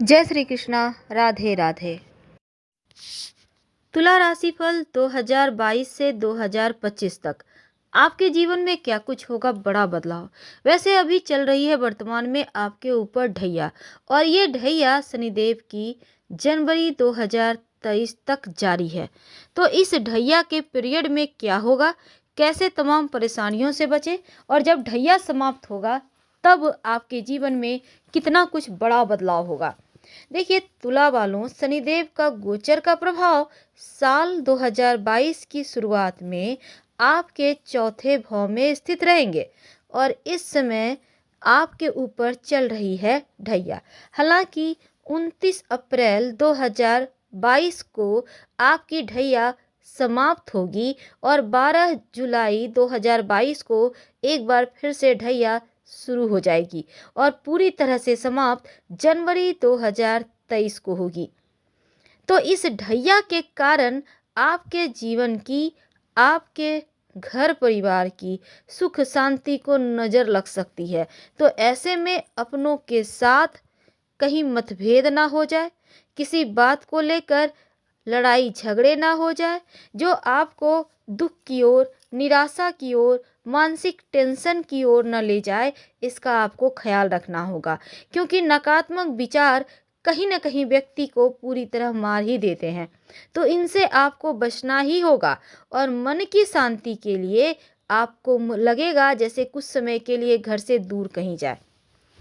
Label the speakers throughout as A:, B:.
A: जय श्री कृष्णा। राधे राधे। तुला राशिफल 2022 से 2025 तक आपके जीवन में क्या कुछ होगा बड़ा बदलाव। वैसे अभी चल रही है वर्तमान में आपके ऊपर ढैया, और ये ढैया शनिदेव की जनवरी 2023 तक जारी है। तो इस ढैया के पीरियड में क्या होगा, कैसे तमाम परेशानियों से बचे, और जब ढैया समाप्त होगा तब आपके जीवन में कितना कुछ बड़ा बदलाव होगा। देखिए तुला वालों, शनिदेव का गोचर का प्रभाव साल 2022 की शुरुआत में आपके चौथे भाव में स्थित रहेंगे, और इस समय आपके ऊपर चल रही है ढैया। हालांकि 29 अप्रैल 2022 को आपकी ढैया समाप्त होगी, और 12 जुलाई 2022 को एक बार फिर से ढैया शुरू हो जाएगी, और पूरी तरह से समाप्त जनवरी 2023 को होगी। तो इस ढैया के कारण आपके जीवन की, आपके घर परिवार की सुख शांति को नज़र लग सकती है। तो ऐसे में अपनों के साथ कहीं मतभेद ना हो जाए, किसी बात को लेकर लड़ाई झगड़े ना हो जाए जो आपको दुख की ओर, निराशा की ओर, मानसिक टेंशन की ओर न ले जाए। इसका आपको ख्याल रखना होगा, क्योंकि नकारात्मक विचार कहीं ना कहीं व्यक्ति को पूरी तरह मार ही देते हैं। तो इनसे आपको बचना ही होगा, और मन की शांति के लिए आपको लगेगा जैसे कुछ समय के लिए घर से दूर कहीं जाए।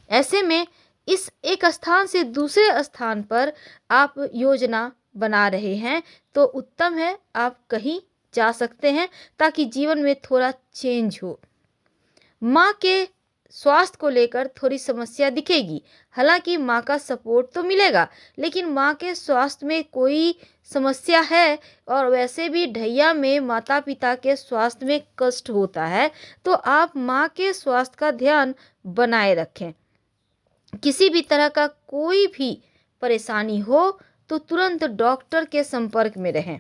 A: ऐसे में इस एक स्थान से दूसरे स्थान पर आप योजना बना रहे हैं तो उत्तम है, आप कहीं जा सकते हैं ताकि जीवन में थोड़ा चेंज हो। माँ के स्वास्थ्य को लेकर थोड़ी समस्या दिखेगी। हालांकि माँ का सपोर्ट तो मिलेगा, लेकिन माँ के स्वास्थ्य में कोई समस्या है, और वैसे भी ढैया में माता पिता के स्वास्थ्य में कष्ट होता है। तो आप माँ के स्वास्थ्य का ध्यान बनाए रखें। किसी भी तरह का कोई भी परेशानी हो तो तुरंत डॉक्टर के संपर्क में रहें।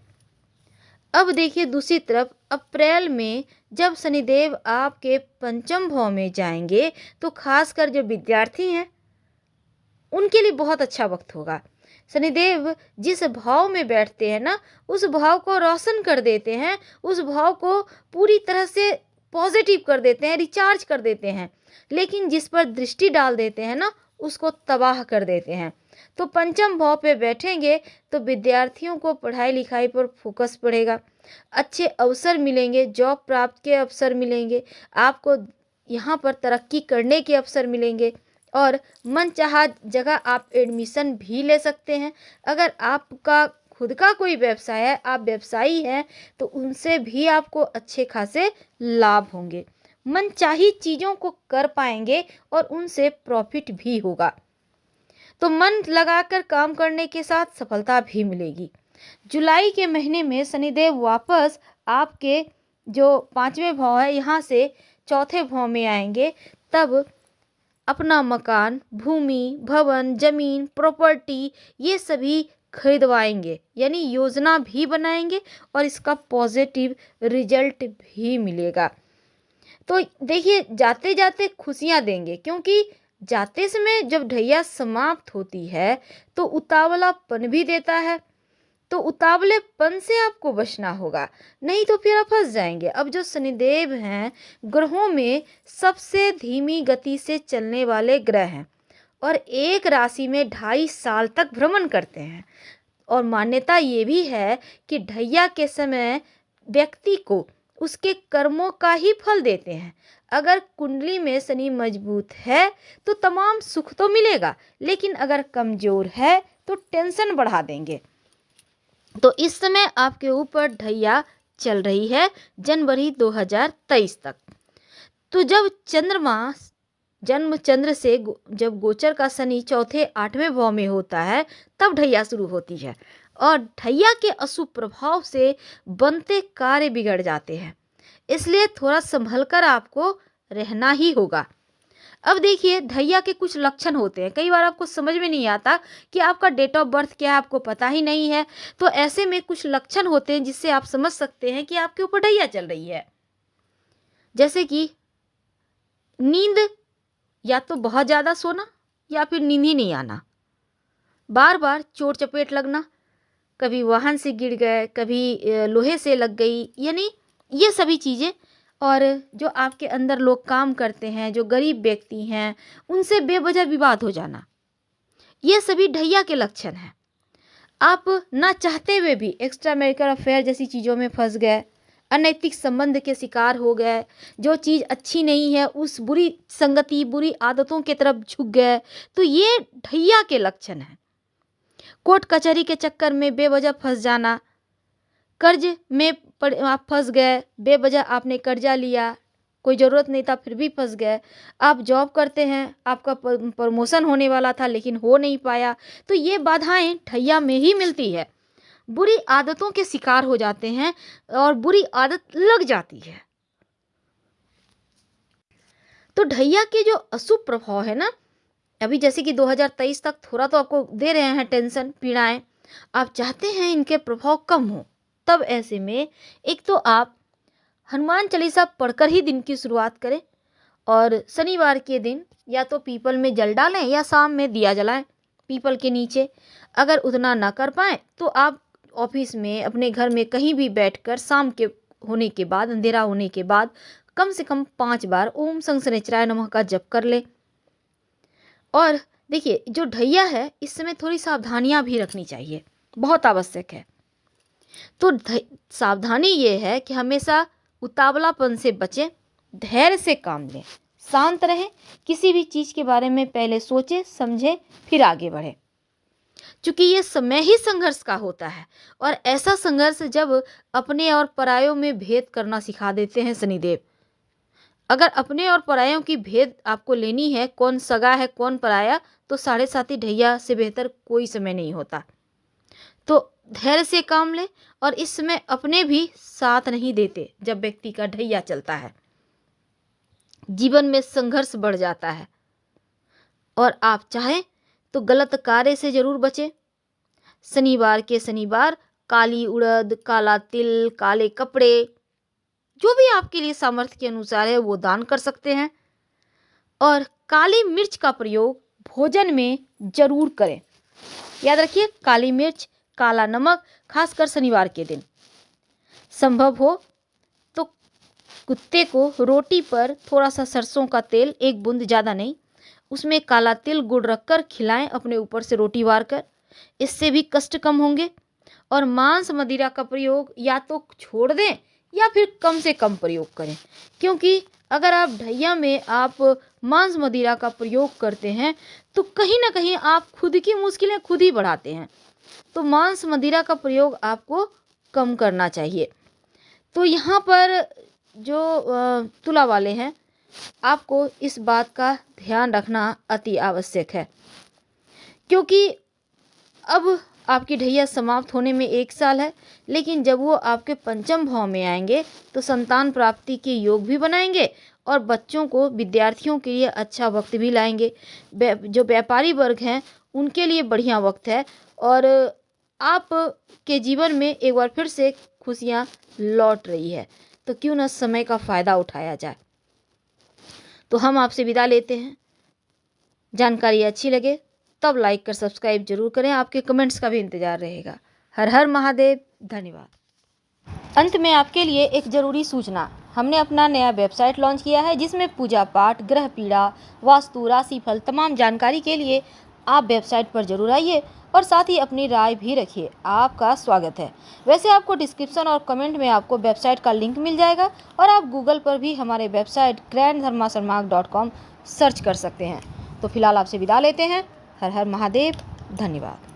A: अब देखिए दूसरी तरफ अप्रैल में जब शनिदेव आपके पंचम भाव में जाएंगे तो खासकर जो विद्यार्थी हैं उनके लिए बहुत अच्छा वक्त होगा। शनिदेव जिस भाव में बैठते हैं ना, उस भाव को रोशन कर देते हैं, उस भाव को पूरी तरह से पॉजिटिव कर देते हैं, रिचार्ज कर देते हैं। लेकिन जिस पर दृष्टि डाल देते हैं ना, उसको तबाह कर देते हैं। तो पंचम भाव पे बैठेंगे तो विद्यार्थियों को पढ़ाई लिखाई पर फोकस पड़ेगा, अच्छे अवसर मिलेंगे, जॉब प्राप्त के अवसर मिलेंगे, आपको यहाँ पर तरक्की करने के अवसर मिलेंगे, और मनचाहा जगह आप एडमिशन भी ले सकते हैं। अगर आपका खुद का कोई व्यवसाय है, आप व्यवसायी हैं, तो उनसे भी आपको अच्छे खासे लाभ होंगे। मनचाही चीज़ों को कर पाएंगे और उनसे प्रॉफिट भी होगा। तो मन लगाकर काम करने के साथ सफलता भी मिलेगी। जुलाई के महीने में शनिदेव वापस आपके जो पांचवें भाव है यहाँ से चौथे भाव में आएंगे। तब अपना मकान, भूमि, भवन, जमीन, प्रॉपर्टी ये सभी खरीदवाएंगे, यानी योजना भी बनाएंगे, और इसका पॉजिटिव रिजल्ट भी मिलेगा। तो देखिए जाते जाते खुशियां देंगे, क्योंकि जाते समय जब ढैया समाप्त होती है तो उतावलापन भी देता है। तो उतावलेपन से आपको बचना होगा, नहीं तो फिर आप फंस जाएंगे। अब जो शनिदेव हैं ग्रहों में सबसे धीमी गति से चलने वाले ग्रह हैं, और एक राशि में 2.5 साल तक भ्रमण करते हैं। और मान्यता ये भी है कि ढैया के समय व्यक्ति को उसके कर्मों का ही फल देते हैं। अगर कुंडली में शनि मजबूत है तो तमाम सुख तो मिलेगा, लेकिन अगर कमजोर है तो टेंशन बढ़ा देंगे। तो इस समय आपके ऊपर ढैया चल रही है जनवरी 2023 तक। तो जब चंद्रमा जन्म चंद्र से जब गोचर का शनि चौथे आठवें भाव में होता है तब ढैया शुरू होती है, और ढैया के अशुभ प्रभाव से बनते कार्य बिगड़ जाते हैं। इसलिए थोड़ा संभल कर आपको रहना ही होगा। अब देखिए ढैया के कुछ लक्षण होते हैं। कई बार आपको समझ में नहीं आता कि आपका डेट ऑफ बर्थ क्या है, आपको पता ही नहीं है। तो ऐसे में कुछ लक्षण होते हैं जिससे आप समझ सकते हैं कि आपके ऊपर ढैया चल रही है। जैसे कि नींद, या तो बहुत ज़्यादा सोना या फिर नींद ही नहीं आना, बार बार चोट चपेट लगना, कभी वाहन से गिर गए, कभी लोहे से लग गई, यानी ये सभी चीज़ें। और जो आपके अंदर लोग काम करते हैं, जो गरीब व्यक्ति हैं, उनसे बेवजह विवाद हो जाना, ये सभी ढैया के लक्षण हैं। आप ना चाहते हुए भी एक्स्ट्रा मैरिटल अफेयर जैसी चीज़ों में फंस गए, अनैतिक संबंध के शिकार हो गए, जो चीज़ अच्छी नहीं है उस बुरी संगति, बुरी आदतों की तरफ झुक गए, तो ये ढैया के लक्षण हैं। कोर्ट कचहरी के चक्कर में बेवजह फंस जाना, कर्ज में आप फंस गए, बेवजह आपने कर्जा लिया, कोई ज़रूरत नहीं था फिर भी फंस गए। आप जॉब करते हैं, आपका प्रमोशन होने वाला था लेकिन हो नहीं पाया, तो ये बाधाएं ढैया में ही मिलती है। बुरी आदतों के शिकार हो जाते हैं और बुरी आदत लग जाती है। तो ढैया के जो अशुभ प्रभाव है ना, अभी जैसे कि 2023 तक थोड़ा तो आपको दे रहे हैं टेंशन, पीड़ाएं, आप चाहते हैं इनके प्रभाव कम हो, तब ऐसे में एक तो आप हनुमान चालीसा पढ़कर ही दिन की शुरुआत करें। और शनिवार के दिन या तो पीपल में जल डालें या शाम में दिया जलाएं पीपल के नीचे। अगर उतना ना कर पाएँ तो आप ऑफिस में, अपने घर में कहीं भी बैठकर शाम के होने के बाद, अंधेरा होने के बाद कम से कम 5 बार ओम शनिश्चराय नमः का जप कर ले। और देखिए, जो ढैया है इस समय थोड़ी सावधानियां भी रखनी चाहिए, बहुत आवश्यक है। तो सावधानी ये है कि हमेशा उतावलापन से बचें, धैर्य से काम लें, शांत रहें, किसी भी चीज़ के बारे में पहले सोचें समझें फिर आगे बढ़ें। क्योंकि ये समय ही संघर्ष का होता है, और ऐसा संघर्ष जब अपने और परायों में भेद करना सिखा देते हैं शनिदेव। अगर अपने और परायों की भेद आपको लेनी है, कौन सगा है कौन पराया, तो 7.5 ढैया से बेहतर कोई समय नहीं होता। तो धैर्य से काम ले, और इस समय अपने भी साथ नहीं देते। जब व्यक्ति का ढैया चलता है, जीवन में संघर्ष बढ़ जाता है, और आप चाहें तो गलत कार्य से जरूर बचें। शनिवार के शनिवार काली उड़द, काला तिल, काले कपड़े, जो भी आपके लिए सामर्थ्य के अनुसार है वो दान कर सकते हैं। और काली मिर्च का प्रयोग भोजन में जरूर करें। याद रखिए, काली मिर्च, काला नमक, खासकर शनिवार के दिन। संभव हो तो कुत्ते को रोटी पर थोड़ा सा सरसों का तेल, 1 बूंद, ज़्यादा नहीं, उसमें काला तिल गुड़ रखकर खिलाएं अपने ऊपर से रोटी वार कर। इससे भी कष्ट कम होंगे। और मांस मदिरा का प्रयोग या तो छोड़ दें या फिर कम से कम प्रयोग करें, क्योंकि अगर आप ढैया में आप मांस मदिरा का प्रयोग करते हैं तो कहीं ना कहीं आप खुद की मुश्किलें खुद ही बढ़ाते हैं। तो मांस मदिरा का प्रयोग आपको कम करना चाहिए। तो यहाँ पर जो तुला वाले हैं, आपको इस बात का ध्यान रखना अति आवश्यक है, क्योंकि अब आपकी ढैया समाप्त होने में 1 साल है, लेकिन जब वो आपके पंचम भाव में आएंगे तो संतान प्राप्ति के योग भी बनाएंगे, और बच्चों को, विद्यार्थियों के लिए अच्छा वक्त भी लाएंगे। जो व्यापारी वर्ग हैं उनके लिए बढ़िया वक्त है, और आप के जीवन में एक बार फिर से खुशियाँ लौट रही है। तो क्यों न समय का फ़ायदा उठाया जाए। तो हम आपसे विदा लेते हैं। जानकारी अच्छी लगे तब लाइक कर सब्सक्राइब जरूर करें। आपके कमेंट्स का भी इंतज़ार रहेगा। हर हर महादेव, धन्यवाद। अंत में आपके लिए एक ज़रूरी सूचना, हमने अपना नया वेबसाइट लॉन्च किया है जिसमें पूजा पाठ, ग्रह पीड़ा, वास्तु, राशिफल, तमाम जानकारी के लिए आप वेबसाइट पर जरूर आइए, और साथ ही अपनी राय भी रखिए। आपका स्वागत है। वैसे आपको डिस्क्रिप्शन और कमेंट में आपको वेबसाइट का लिंक मिल जाएगा, और आप गूगल पर भी हमारे वेबसाइट grandharmasarmarg.com सर्च कर सकते हैं। तो फिलहाल आपसे विदा लेते हैं। हर हर महादेव, धन्यवाद।